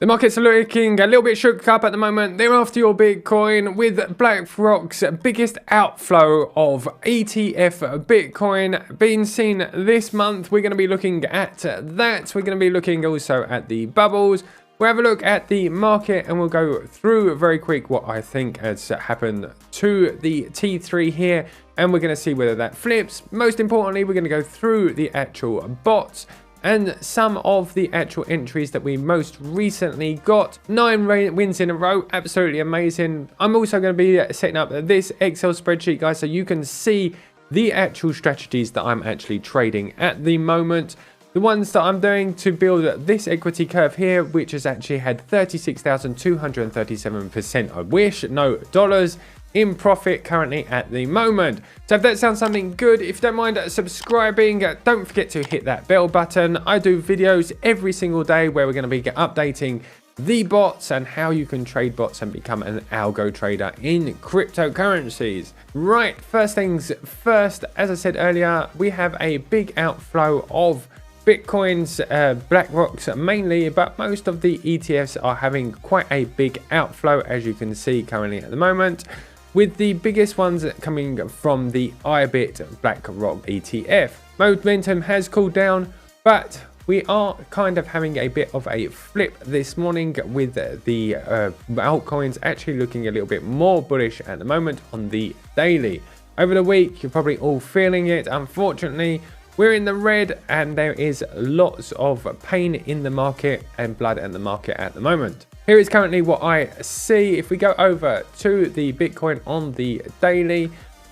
The markets are looking a little bit shook up at the moment. They're after your Bitcoin with BlackRock's biggest outflow of ETF Bitcoin being seen this month. We're going to be looking at that. We're going to be looking also at the bubbles. We'll have a look at the market and we'll go through very quick what I think has happened to the T3 here. And we're going to see whether that flips. Most importantly, we're going to go through the actual bots and some of the actual entries that we most recently got. 9 wins in a row, absolutely amazing. I'm also going to be setting up this Excel spreadsheet, guys, so you can see the actual strategies that I'm actually trading at the moment. The ones that I'm doing to build this equity curve here, which has actually had 36,237%, I wish, no dollars, in profit currently at the moment. So if that sounds something good, if you don't mind subscribing, don't forget to hit that bell button. I do videos every single day where we're going to be updating the bots and how you can trade bots and become an algo trader in cryptocurrencies. Right, first things first, as I said earlier, we have a big outflow of Bitcoins, BlackRock's mainly, but most of the ETFs are having quite a big outflow, as you can see currently at the moment, with the biggest ones coming from the IBIT BlackRock ETF. Momentum has cooled down, but we are kind of having a bit of a flip this morning with the altcoins actually looking a little bit more bullish at the moment on the daily. Over the week, you're probably all feeling it. Unfortunately, we're in the red and there is lots of pain in the market and blood in the market at the moment. Here is currently what I see. If we go over to the Bitcoin on the daily,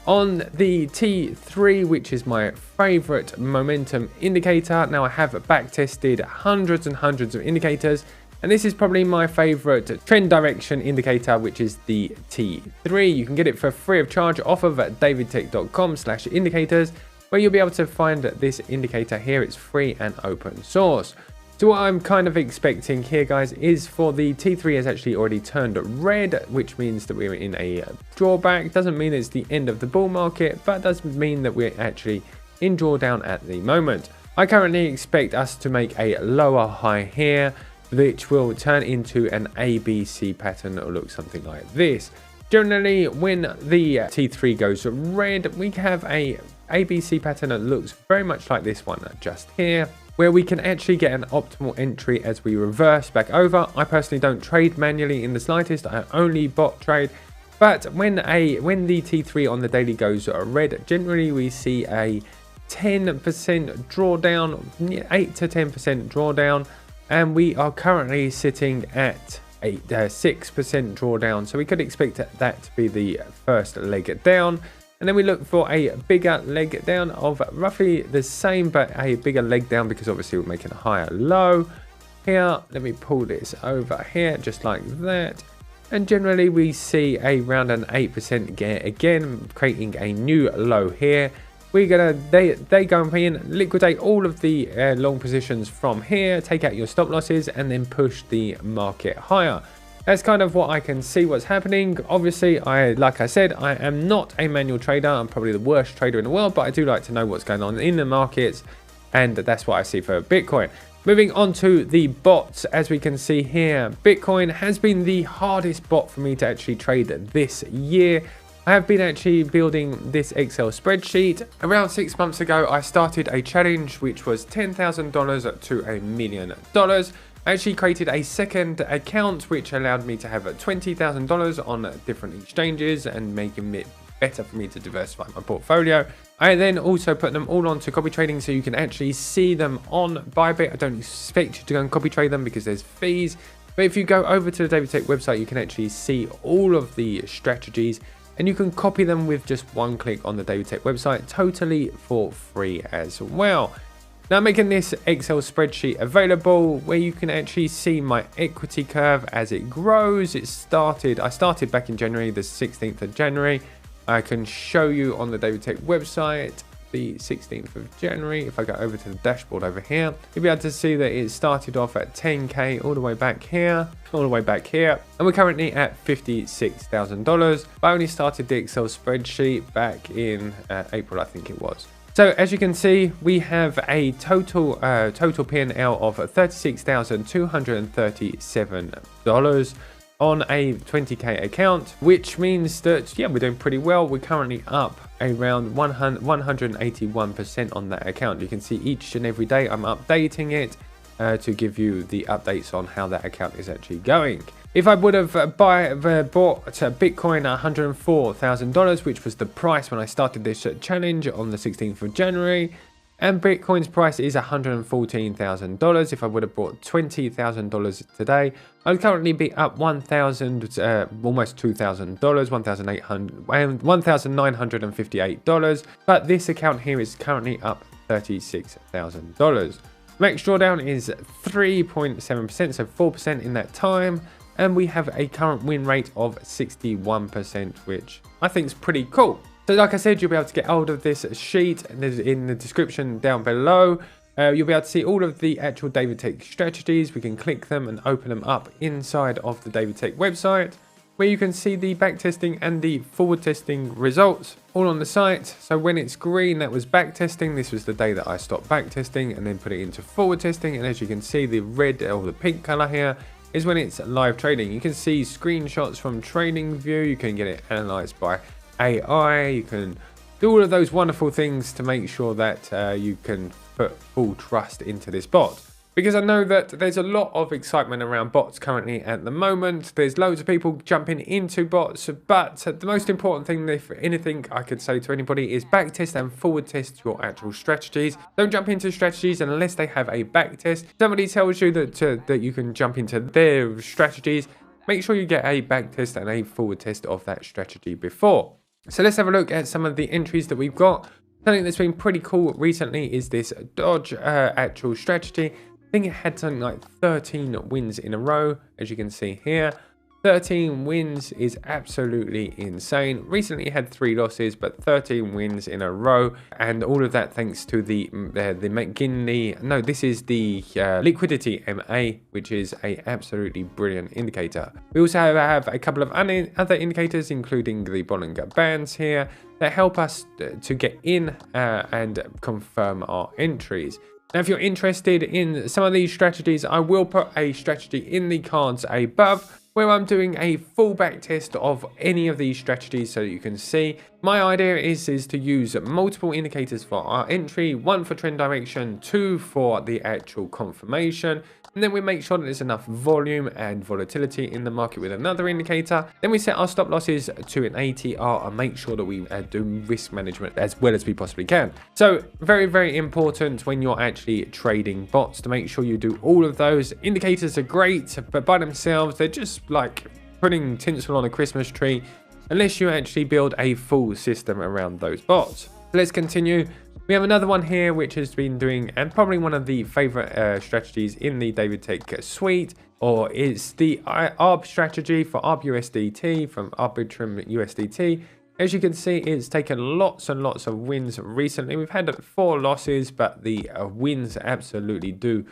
on the T3, which is my favorite momentum indicator. Now I have back tested hundreds and hundreds of indicators, and this is probably my favorite trend direction indicator, which is the T3. You can get it for free of charge off of davidtech.com/indicators, where you'll be able to find this indicator here. It's free and open source. So what I'm kind of expecting here, guys, is for the T3 has actually already turned red, which means that we're in a drawback. Doesn't mean it's the end of the bull market, but does mean that we're actually in drawdown at the moment. I currently expect us to make a lower high here, which will turn into an ABC pattern that will look something like this. Generally, when the T3 goes red, we have a ABC pattern that looks very much like this one just here, where we can actually get an optimal entry as we reverse back over. I personally don't trade manually in the slightest. I only bot trade. But when the T3 on the daily goes red, generally we see a 10% drawdown, 8 to 10% drawdown, and we are currently sitting at 6% drawdown. So we could expect that to be the first leg down. And then we look for a bigger leg down of roughly the same, but a bigger leg down because obviously we're making a higher low. Here, let me pull this over here, just like that. And generally we see around an 8% again, creating a new low here. We're gonna, they go in, liquidate all of the long positions from here, take out your stop losses, and then push the market higher. That's kind of what I can see what's happening. Obviously, like I said, I am not a manual trader. I'm probably the worst trader in the world, but I do like to know what's going on in the markets, and that's what I see for Bitcoin. Moving on to the bots, as we can see here, Bitcoin has been the hardest bot for me to actually trade this year. I have been actually building this Excel spreadsheet. Around 6 months ago, I started a challenge which was $10,000 to $1 million. I actually created a second account which allowed me to have $20,000 on different exchanges and making it better for me to diversify my portfolio. I then also put them all onto copy trading so you can actually see them on Bybit. I don't expect you to go and copy trade them because there's fees. But if you go over to the David Tech website, you can actually see all of the strategies and you can copy them with just one click on the David Tech website, totally for free as well. Now I'm making this Excel spreadsheet available where you can actually see my equity curve as it grows. I started back in January, the 16th of January. I can show you on the David Tech website the 16th of January. If I go over to the dashboard over here, you'll be able to see that it started off at 10K all the way back here, and we're currently at $56,000. I only started the Excel spreadsheet back in April, I think it was. So as you can see, we have a total P&L of $36,237 on a 20k account, which means that, yeah, we're doing pretty well. We're currently up around 181% on that account. You can see each and every day I'm updating it to give you the updates on how that account is actually going. If I would have bought Bitcoin at $104,000, which was the price when I started this challenge on the 16th of January, and Bitcoin's price is $114,000. If I would have bought $20,000 today, I'd currently be up almost $2,000, $1,958. But this account here is currently up $36,000. Max drawdown is 3.7%, so 4% in that time. And we have a current win rate of 61%, which I think is pretty cool. So like I said, you'll be able to get hold of this sheet in the description down below. You'll be able to see all of the actual David Tech strategies. We can click them and open them up inside of the David Tech website, where you can see the backtesting and the forward testing results all on the site. So when it's green, that was backtesting. This was the day that I stopped backtesting and then put it into forward testing. And as you can see, the red or the pink color here is when it's live trading. You can see screenshots from TradingView. You can get it analyzed by AI. You can do all of those wonderful things to make sure that you can put full trust into this bot. Because I know that there's a lot of excitement around bots currently at the moment. There's loads of people jumping into bots, but the most important thing, if anything I could say to anybody, is backtest and forward test your actual strategies. Don't jump into strategies unless they have a backtest. Somebody tells you that you can jump into their strategies. Make sure you get a backtest and a forward test of that strategy before. So let's have a look at some of the entries that we've got. Something that's been pretty cool recently is this Dodge actual strategy. I think it had something like 13 wins in a row, as you can see here. 13 wins is absolutely insane. Recently it had 3 losses, but 13 wins in a row, and all of that thanks to the McGinley. No, this is the liquidity MA, which is a absolutely brilliant indicator. We also have a couple of other indicators, including the Bollinger Bands here, that help us to get in and confirm our entries. Now, if you're interested in some of these strategies, I will put a strategy in the cards above, where I'm doing a full back test of any of these strategies so that you can see. My idea is to use multiple indicators for our entry, 1 for trend direction, 2 for the actual confirmation, and then we make sure that there's enough volume and volatility in the market with another indicator. Then we set our stop losses to an ATR and make sure that we do risk management as well as we possibly can. So very, very important when you're actually trading bots to make sure you do all of those. Indicators are great, but by themselves, they're just like putting tinsel on a Christmas tree unless you actually build a full system around those bots. So let's continue. We have another one here which has been doing, and probably one of the favorite strategies in the David Tech suite, or is the ARB strategy for ARB-USDT from Arbitrum USDT. As you can see, it's taken lots and lots of wins recently. We've had 4 losses, but the wins absolutely do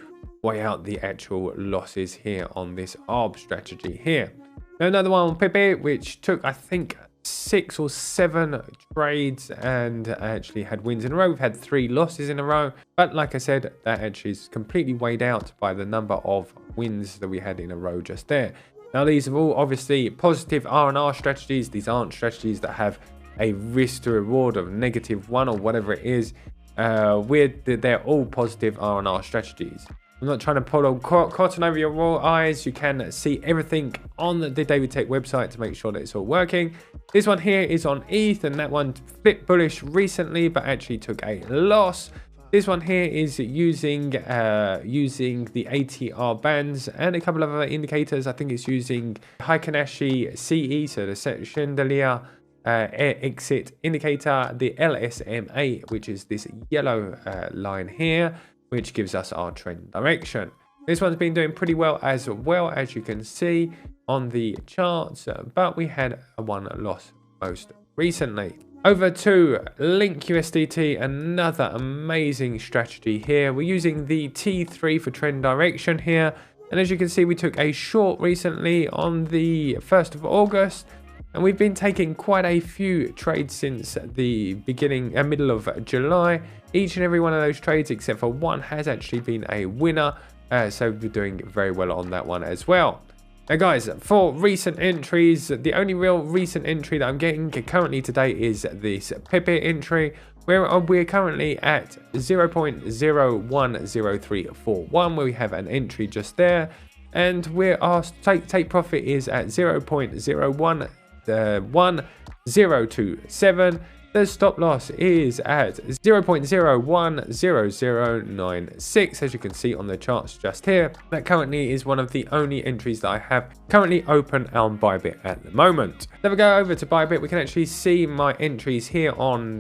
weigh out the actual losses here on this ARB strategy here. Now, another one on Pepe, which took, I think, 6 or 7 trades and actually had wins in a row. We've had 3 losses in a row, but like I said, that actually is completely weighed out by the number of wins that we had in a row just there. Now, these are all obviously positive R&R strategies. These aren't strategies that have a risk to reward of -1 or whatever it is. They're all positive R&R strategies. I'm not trying to pull a cotton over your raw eyes. You can see everything on the David Tech website to make sure that it's all working. This one here is on ETH, and that one flipped bullish recently, but actually took a loss. This one here is using the ATR bands and a couple of other indicators. I think it's using Heikingashi CE, so the Chandelier exit indicator, the LSMA, which is this yellow line here, which gives us our trend direction. This one's been doing pretty well, as you can see on the charts, but we had one loss most recently. Over to Link USDT, another amazing strategy here. We're using the T3 for trend direction here, and as you can see, we took a short recently on the 1st of August. And we've been taking quite a few trades since the middle of July. Each and every one of those trades, except for one, has actually been a winner. So we're doing very well on that one as well. Now guys, for recent entries, the only real recent entry that I'm getting currently today is this Pepe entry, where we're currently at 0.010341, where we have an entry just there. And where our take profit is at 0.011027. The stop loss is at 0.010096, as you can see on the charts just here. That currently is one of the only entries that I have currently open on Bybit at the moment. If we go over to Bybit, we can actually see my entries here on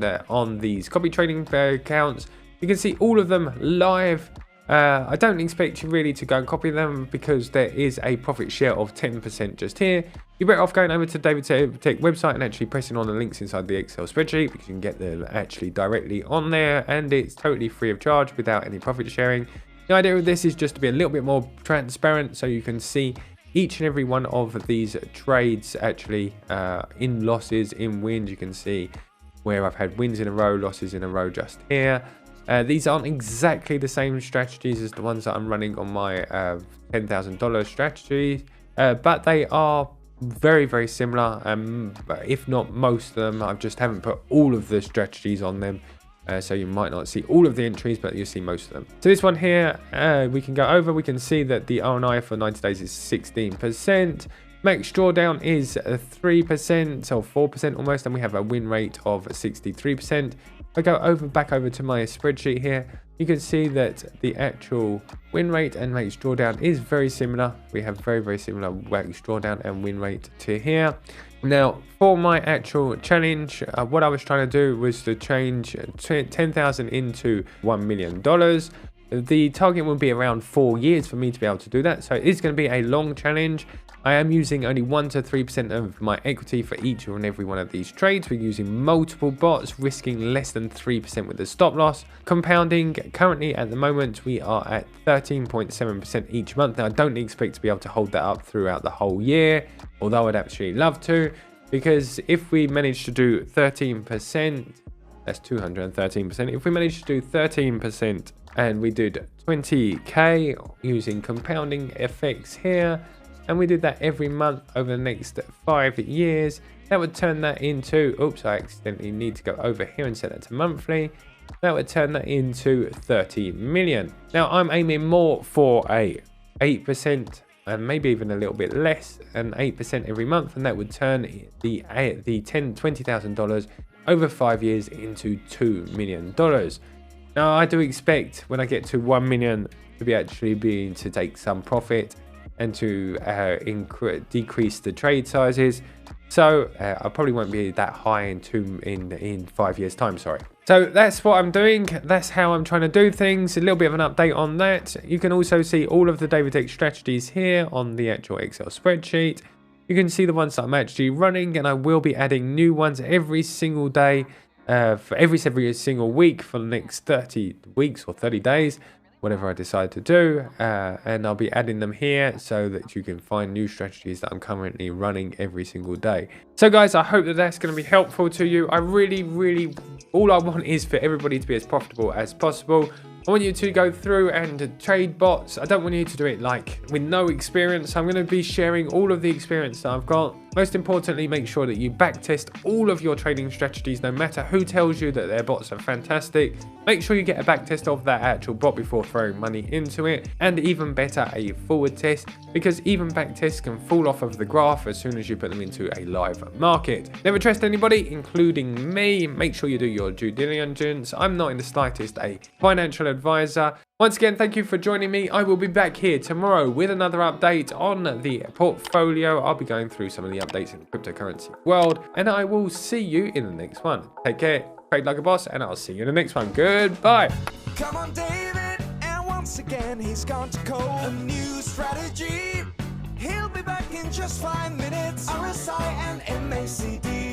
these copy trading accounts. You can see all of them live. I don't expect you really to go and copy them because there is a profit share of 10% just here. You're better off going over to David Tech website and actually pressing on the links inside the Excel spreadsheet, because you can get them actually directly on there, and it's totally free of charge without any profit sharing. The idea of this is just to be a little bit more transparent, so you can see each and every one of these trades actually in losses, in wins. You can see where I've had wins in a row, losses in a row just here. These aren't exactly the same strategies as the ones that I'm running on my $10,000 strategy, but they are very, very similar, if not most of them. I just haven't put all of the strategies on them, so you might not see all of the entries, but you'll see most of them. So this one here, we can go over. We can see that the RNI for 90 days is 16%. Max drawdown is 3% or 4% almost, and we have a win rate of 63%. If I go back over to my spreadsheet here, you can see that the actual win rate and max drawdown is very similar. We have very, very similar max drawdown and win rate to here. Now, for my actual challenge, what I was trying to do was to change 10,000 into $1 million. The target will be around 4 years for me to be able to do that, so it's going to be a long challenge. I am using only 1 to 3% of my equity for each and every one of these trades. We're using multiple bots, risking less than 3% with the stop loss. Compounding, currently at the moment, we are at 13.7% each month. Now, I don't expect to be able to hold that up throughout the whole year, although I'd actually love to, because if we manage to do 13%, that's 213%. If we manage to do 13% and we did 20k using compounding effects here, and we did that every month over the next 5 years, that would turn that into, oops, I accidentally need to go over here and set that to monthly. That would turn that into 30 million. Now, I'm aiming more for a 8% and maybe even a little bit less, and 8% every month, and that would turn the $20,000 over 5 years into $2 million. Now, I do expect when I get to 1 million to be actually being to take some profit and to decrease the trade sizes. So I probably won't be that high in 5 years time, sorry. So that's what I'm doing. That's how I'm trying to do things. A little bit of an update on that. You can also see all of the David Tech strategies here on the actual Excel spreadsheet. You can see the ones that I'm actually running, and I will be adding new ones every single day, for every single week for the next 30 weeks or 30 days. Whatever I decide to do, and I'll be adding them here so that you can find new strategies that I'm currently running every single day. So guys, I hope that that's going to be helpful to you. I really, all I want is for everybody to be as profitable as possible. I want you to go through and trade bots. I don't want you to do it like with no experience. I'm going to be sharing all of the experience that I've got. Most importantly, make sure that you backtest all of your trading strategies, no matter who tells you that their bots are fantastic. Make sure you get a backtest of that actual bot before throwing money into it, and even better, a forward test, because even backtests can fall off of the graph as soon as you put them into a live market. Never trust anybody, including me. Make sure you do your due diligence. I'm not in the slightest a financial advisor. Once again, thank you for joining me. I will be back here tomorrow with another update on the portfolio. I'll be going through some of the updates in the cryptocurrency world, and I will see you in the next one. Take care, trade like a boss, and I'll see you in the next one. Goodbye. Come on, David, and once again he's gone to code a new strategy. He'll be back in just 5 minutes. RSI and MACD.